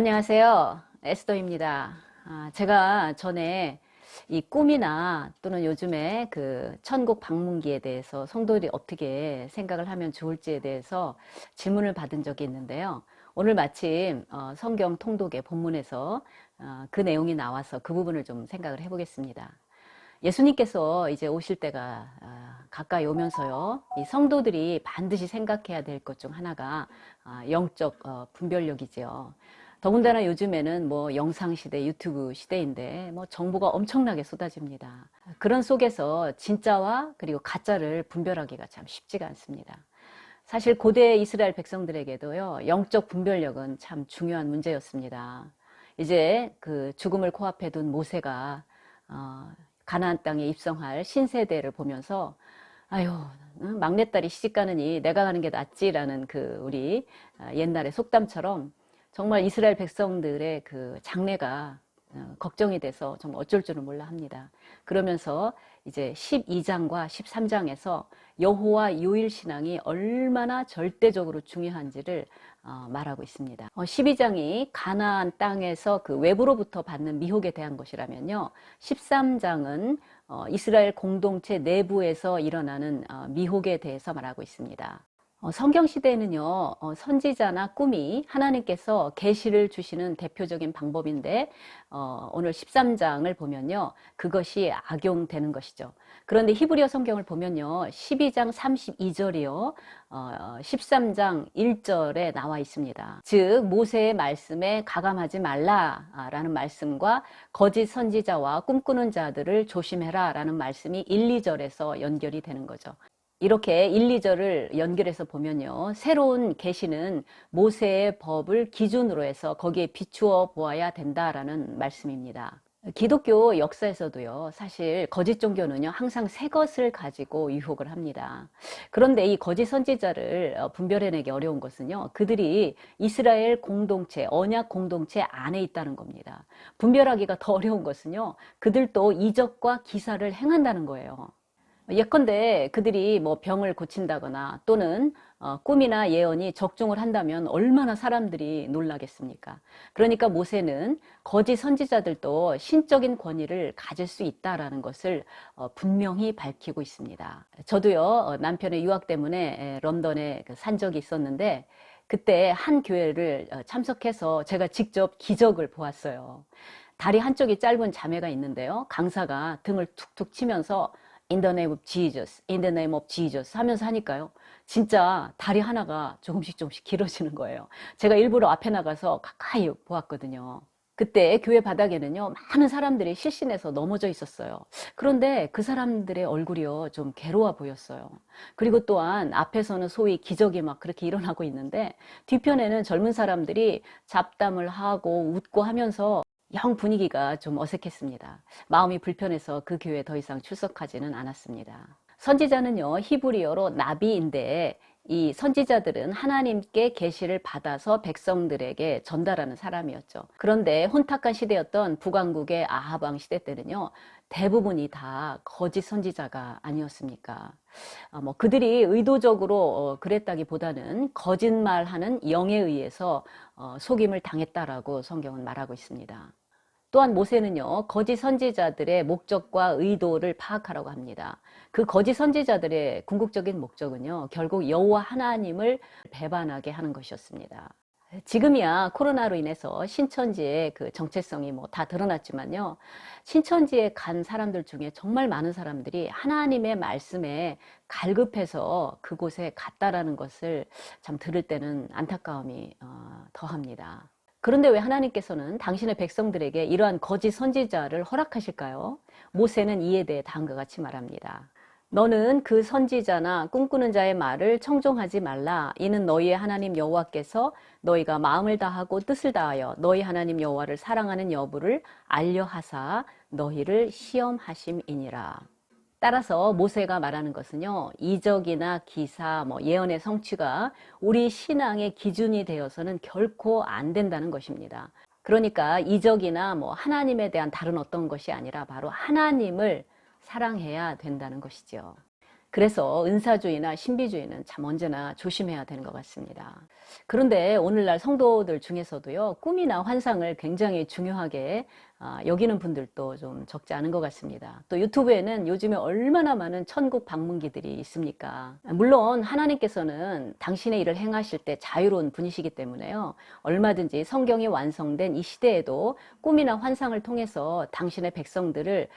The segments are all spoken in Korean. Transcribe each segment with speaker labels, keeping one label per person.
Speaker 1: 안녕하세요. 에스더입니다. 제가 전에 이 꿈이나 또는 요즘에 그 천국 방문기에 대해서 성도들이 어떻게 생각을 하면 좋을지에 대해서 질문을 받은 적이 있는데요. 오늘 마침 성경 통독의 본문에서 그 내용이 나와서 그 부분을 좀 생각을 해보겠습니다. 예수님께서 이제 오실 때가 가까이 오면서요, 이 성도들이 반드시 생각해야 될 것 중 하나가 영적 분별력이지요. 더군다나 요즘에는 뭐 영상 시대, 유튜브 시대인데 뭐 정보가 엄청나게 쏟아집니다. 그런 속에서 진짜와 그리고 가짜를 분별하기가 참 쉽지가 않습니다. 사실 고대 이스라엘 백성들에게도요, 영적 분별력은 참 중요한 문제였습니다. 이제 그 죽음을 코앞에 둔 모세가 가나안 땅에 입성할 신세대를 보면서 아유, 막내딸이 시집가느니 내가 가는 게 낫지라는 그 우리 옛날의 속담처럼 정말 이스라엘 백성들의 그 장래가 걱정이 돼서 정말 어쩔 줄을 몰라 합니다. 그러면서 이제 12장과 13장에서 여호와 유일 신앙이 얼마나 절대적으로 중요한지를 말하고 있습니다. 12장이 가나안 땅에서 그 외부로부터 받는 미혹에 대한 것이라면요, 13장은 이스라엘 공동체 내부에서 일어나는 미혹에 대해서 말하고 있습니다. 성경 시대에는요, 선지자나 꿈이 하나님께서 계시를 주시는 대표적인 방법인데, 오늘 13장을 보면요, 그것이 악용되는 것이죠. 그런데 히브리어 성경을 보면요, 12장 32절이요, 13장 1절에 나와 있습니다. 즉, 모세의 말씀에 가감하지 말라라는 말씀과 거짓 선지자와 꿈꾸는 자들을 조심해라 라는 말씀이 1, 2절에서 연결이 되는 거죠. 이렇게 1, 2절을 연결해서 보면요, 새로운 계시는 모세의 법을 기준으로 해서 거기에 비추어 보아야 된다라는 말씀입니다. 기독교 역사에서도요, 사실 거짓 종교는요, 항상 새 것을 가지고 유혹을 합니다. 그런데 이 거짓 선지자를 분별해내기 어려운 것은요, 그들이 이스라엘 공동체, 언약 공동체 안에 있다는 겁니다. 분별하기가 더 어려운 것은요, 그들도 이적과 기사를 행한다는 거예요. 예컨대 그들이 뭐 병을 고친다거나 또는 꿈이나 예언이 적중을 한다면 얼마나 사람들이 놀라겠습니까? 그러니까 모세는 거짓 선지자들도 신적인 권위를 가질 수 있다라는 것을 분명히 밝히고 있습니다. 저도요, 남편의 유학 때문에 런던에 산 적이 있었는데 그때 한 교회를 참석해서 제가 직접 기적을 보았어요. 다리 한쪽이 짧은 자매가 있는데요, 강사가 등을 툭툭 치면서 In the name of Jesus, in the name of Jesus 하면서 하니까요, 진짜 다리 하나가 조금씩 길어지는 거예요. 제가 일부러 앞에 나가서 가까이 보았거든요. 그때 교회 바닥에는요, 많은 사람들이 실신해서 넘어져 있었어요. 그런데 그 사람들의 얼굴이요, 좀 괴로워 보였어요. 그리고 또한 앞에서는 소위 기적이 막 그렇게 일어나고 있는데 뒤편에는 젊은 사람들이 잡담을 하고 웃고 하면서 영 분위기가 좀 어색했습니다. 마음이 불편해서 그 교회에 더 이상 출석하지는 않았습니다. 선지자는요, 히브리어로 나비인데 이 선지자들은 하나님께 계시를 받아서 백성들에게 전달하는 사람이었죠. 그런데 혼탁한 시대였던 북왕국의 아합 왕 시대 때는요, 대부분이 다 거짓 선지자가 아니었습니까? 뭐 그들이 의도적으로 그랬다기보다는 거짓말하는 영에 의해서 속임을 당했다라고 성경은 말하고 있습니다. 또한 모세는요, 거짓 선지자들의 목적과 의도를 파악하라고 합니다. 그 거짓 선지자들의 궁극적인 목적은요, 결국 여호와 하나님을 배반하게 하는 것이었습니다. 지금이야 코로나로 인해서 신천지의 그 정체성이 뭐 다 드러났지만요, 신천지에 간 사람들 중에 정말 많은 사람들이 하나님의 말씀에 갈급해서 그곳에 갔다라는 것을 참 들을 때는 안타까움이 더합니다. 그런데 왜 하나님께서는 당신의 백성들에게 이러한 거짓 선지자를 허락하실까요? 모세는 이에 대해 다음과 같이 말합니다. 너는 그 선지자나 꿈꾸는 자의 말을 청종하지 말라. 이는 너희의 하나님 여호와께서 너희가 마음을 다하고 뜻을 다하여 너희 하나님 여호와를 사랑하는 여부를 알려 하사 너희를 시험하심이니라. 따라서 모세가 말하는 것은요, 이적이나 기사, 뭐 예언의 성취가 우리 신앙의 기준이 되어서는 결코 안 된다는 것입니다. 그러니까 이적이나 뭐 하나님에 대한 다른 어떤 것이 아니라 바로 하나님을 사랑해야 된다는 것이죠. 그래서 은사주의나 신비주의는 참 언제나 조심해야 되는 것 같습니다. 그런데 오늘날 성도들 중에서도요, 꿈이나 환상을 굉장히 중요하게 여기는 분들도 좀 적지 않은 것 같습니다. 또 유튜브에는 요즘에 얼마나 많은 천국 방문기들이 있습니까? 물론 하나님께서는 당신의 일을 행하실 때 자유로운 분이시기 때문에요, 얼마든지 성경이 완성된 이 시대에도 꿈이나 환상을 통해서 당신의 백성들을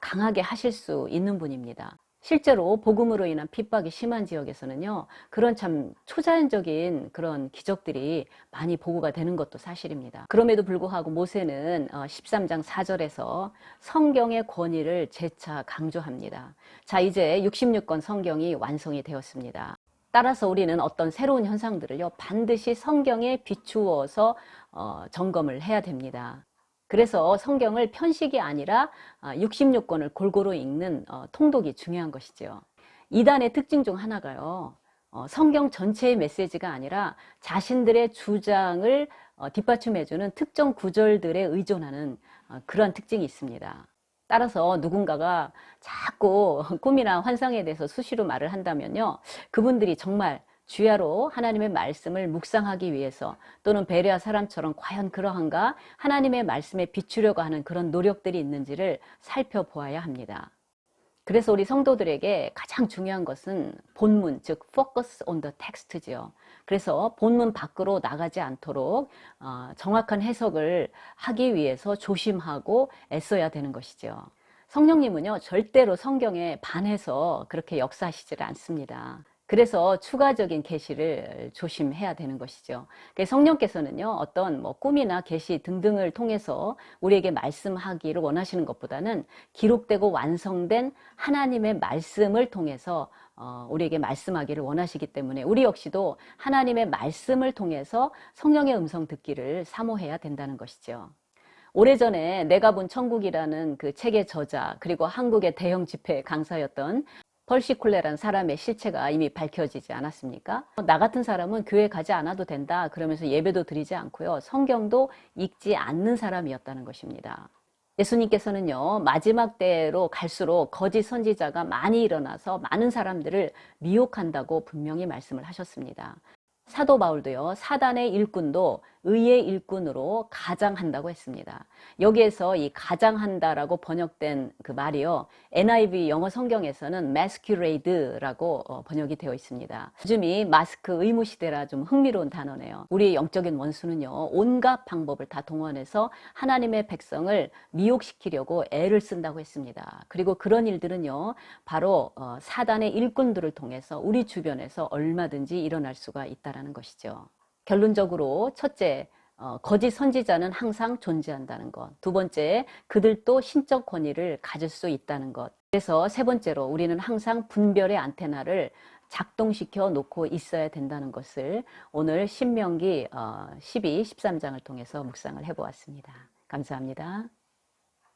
Speaker 1: 강하게 하실 수 있는 분입니다. 실제로 복음으로 인한 핍박이 심한 지역에서는요, 그런 참 초자연적인 그런 기적들이 많이 보고가 되는 것도 사실입니다. 그럼에도 불구하고 모세는 13장 4절에서 성경의 권위를 재차 강조합니다. 자, 이제 66권 성경이 완성이 되었습니다. 따라서 우리는 어떤 새로운 현상들을요, 반드시 성경에 비추어서 점검을 해야 됩니다. 그래서 성경을 편식이 아니라 66권을 골고루 읽는 통독이 중요한 것이죠. 이단의 특징 중 하나가요, 성경 전체의 메시지가 아니라 자신들의 주장을 뒷받침해주는 특정 구절들에 의존하는 그런 특징이 있습니다. 따라서 누군가가 자꾸 꿈이나 환상에 대해서 수시로 말을 한다면요, 그분들이 정말 주야로 하나님의 말씀을 묵상하기 위해서 또는 베레아 사람처럼 과연 그러한가 하나님의 말씀에 비추려고 하는 그런 노력들이 있는지를 살펴보아야 합니다. 그래서 우리 성도들에게 가장 중요한 것은 본문, 즉 focus on the text지요. 그래서 본문 밖으로 나가지 않도록 정확한 해석을 하기 위해서 조심하고 애써야 되는 것이죠. 성령님은요, 절대로 성경에 반해서 그렇게 역사하시질 않습니다. 그래서 추가적인 계시를 조심해야 되는 것이죠. 성령께서는요, 어떤 꿈이나 계시 등등을 통해서 우리에게 말씀하기를 원하시는 것보다는 기록되고 완성된 하나님의 말씀을 통해서 우리에게 말씀하기를 원하시기 때문에 우리 역시도 하나님의 말씀을 통해서 성령의 음성 듣기를 사모해야 된다는 것이죠. 오래전에 내가 본 천국이라는 그 책의 저자, 그리고 한국의 대형 집회 강사였던 펄시쿨레라는 사람의 실체가 이미 밝혀지지 않았습니까? 나 같은 사람은 교회 가지 않아도 된다 그러면서 예배도 드리지 않고요, 성경도 읽지 않는 사람이었다는 것입니다. 예수님께서는요, 마지막 때로 갈수록 거짓 선지자가 많이 일어나서 많은 사람들을 미혹한다고 분명히 말씀을 하셨습니다. 사도 바울도요, 사단의 일꾼도 의의 일꾼으로 가장한다고 했습니다. 여기에서 이 가장한다라고 번역된 그 말이요, NIV 영어 성경에서는 masquerade라고 번역이 되어 있습니다. 요즘이 마스크 의무 시대라 좀 흥미로운 단어네요. 우리의 영적인 원수는요, 온갖 방법을 다 동원해서 하나님의 백성을 미혹시키려고 애를 쓴다고 했습니다. 그리고 그런 일들은요, 바로 사단의 일꾼들을 통해서 우리 주변에서 얼마든지 일어날 수가 있다는 것이죠. 결론적으로 첫째, 거짓 선지자는 항상 존재한다는 것. 두 번째, 그들도 신적 권위를 가질 수 있다는 것. 그래서 세 번째로 우리는 항상 분별의 안테나를 작동시켜 놓고 있어야 된다는 것을 오늘 신명기 12, 13장을 통해서 묵상을 해보았습니다. 감사합니다.